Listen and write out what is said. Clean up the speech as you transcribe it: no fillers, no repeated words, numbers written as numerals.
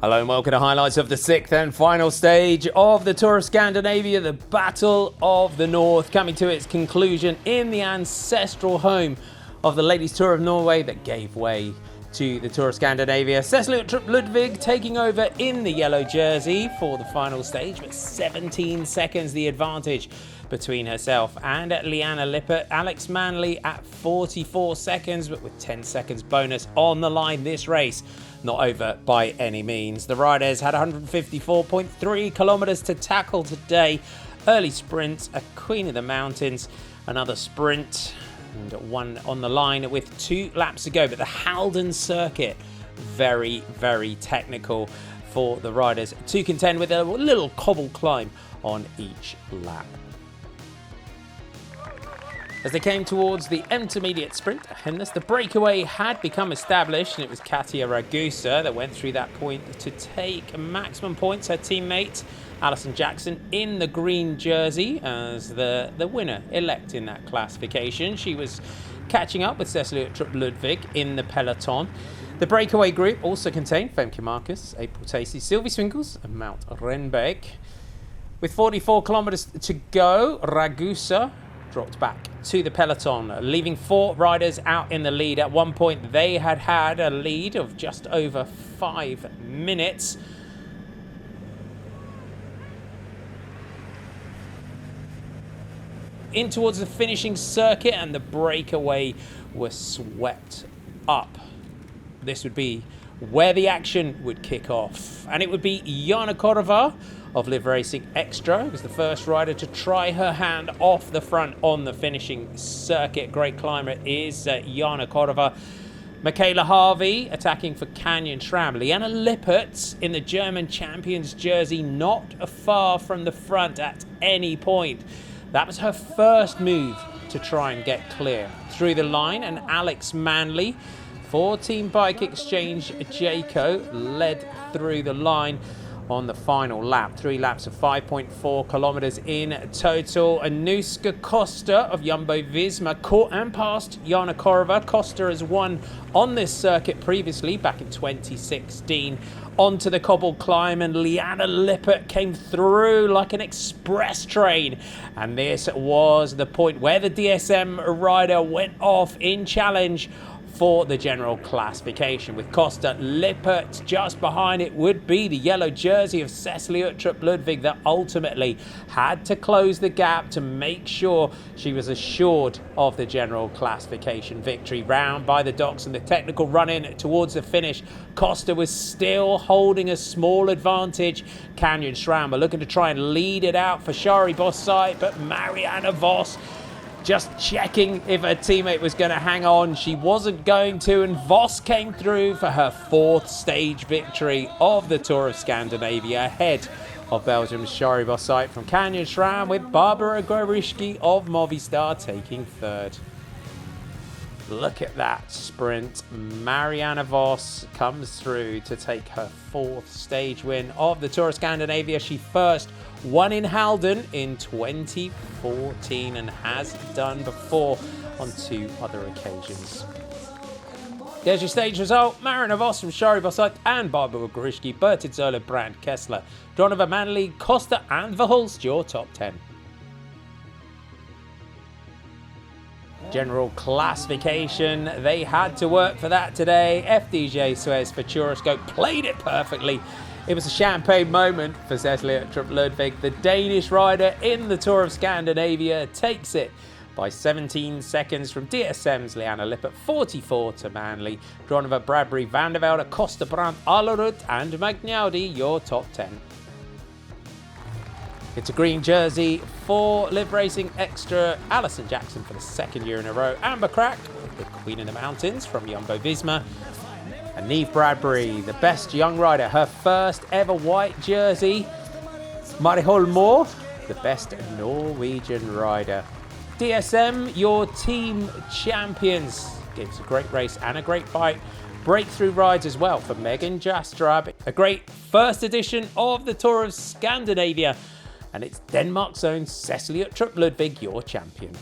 Hello and welcome to highlights of the 6th and final stage of the Tour of Scandinavia, the Battle of the North, coming to its conclusion in the ancestral home of the Ladies Tour of Norway that gave way to the Tour of Scandinavia. Cecilie Uttrup Ludvig taking over in the yellow jersey for the final stage, but 17 seconds the advantage between herself and Liana Lippert. Alex Manley at 44 seconds, but with 10 seconds bonus on the line. This race not over by any means. The riders had 154.3 kilometers to tackle today. Early sprint, a Queen of the Mountains, another sprint, and one on the line with 2 laps to go. But the Halden circuit, very, very technical for the riders to contend with, a little cobble climb on each lap. As they came towards the intermediate sprint, the breakaway had become established, and it was Katia Ragusa that went through that point to take maximum points. Her teammate, Alison Jackson, in the green jersey as the winner-elect in that classification. She was catching up with Cecilie Uttrup Ludvig in the peloton. The breakaway group also contained Femke Marcus, April Tacey, Sylvie Swingles and Mount Renbeck. With 44 kilometers to go, Ragusa dropped back to the peloton, leaving 4 riders out in the lead. At one point, they had a lead of just over 5 minutes. In towards the finishing circuit, and the breakaway was swept up. This would be where the action would kick off, and it would be Jana Korova of Live Racing Extra, who was the first rider to try her hand off the front on the finishing circuit. Great climber is Jana Korova. Michaela Harvey attacking for Canyon SRAM. Liana Lippert in the German champions jersey, not far from the front at any point. That was her first move to try and get clear through the line, and Alex Manley for Team Bike Exchange Jayco led through the line on the final lap. 3 laps of 5.4 kilometers in total. Anuska Costa of Jumbo-Visma caught and passed Jana Korova. Costa has won on this circuit previously back in 2016. Onto the cobble climb, and Liana Lippert came through like an express train. And this was the point where the DSM rider went off in challenge for the general classification. With Costa, Lippert just behind, it would be the yellow jersey of Cecilie Uttrup Ludvig that ultimately had to close the gap to make sure she was assured of the general classification victory. Round by the docks and the technical run-in towards the finish, Costa was still holding a small advantage. Canyon SRAM were looking to try and lead it out for Shari Bossite, but Marianne Vos just checking if her teammate was going to hang on. She wasn't going to, and Vos came through for her 4th stage victory of the Tour of Scandinavia, ahead of Belgium's Shari Bossite from Canyon SRAM, with Barbara Gorischki of Movistar taking 3rd. Look at that sprint. Marianne Vos comes through to take her 4th stage win of the Tour of Scandinavia. She first won in Halden in 2014 and has done before on 2 other occasions. There's your stage result. Marianne Vos from Shari Bossite and Barbara Gorischki, Bertid Zola, Brand Kessler, Donovan Manley, Costa and Verhulst, your top 10. General classification, they had to work for that today. FDJ Suez Futuroscope played it perfectly. It was a champagne moment for Cecilie Uttrup Ludvig. The Danish rider in the Tour of Scandinavia takes it by 17 seconds from DSM's Liana Lippert, 44 to Manley, Dronova, Bradbury, Van der Velde, Costa, Brandt, Alerud and Magnaudi, your top 10. It's a green jersey for Live Racing Extra. Alison Jackson for the 2nd year in a row. Amber Crack, the Queen of the Mountains from Jumbo-Visma. And Neve Bradbury, the best young rider, her first ever white jersey. Mari Holmor, the best Norwegian rider. DSM, your team champions. Gives a great race and a great fight. Breakthrough rides as well for Megan Jastrab. A great first edition of the Tour of Scandinavia. And it's Denmark's own Cecilie Uttrup Ludvig, your champion.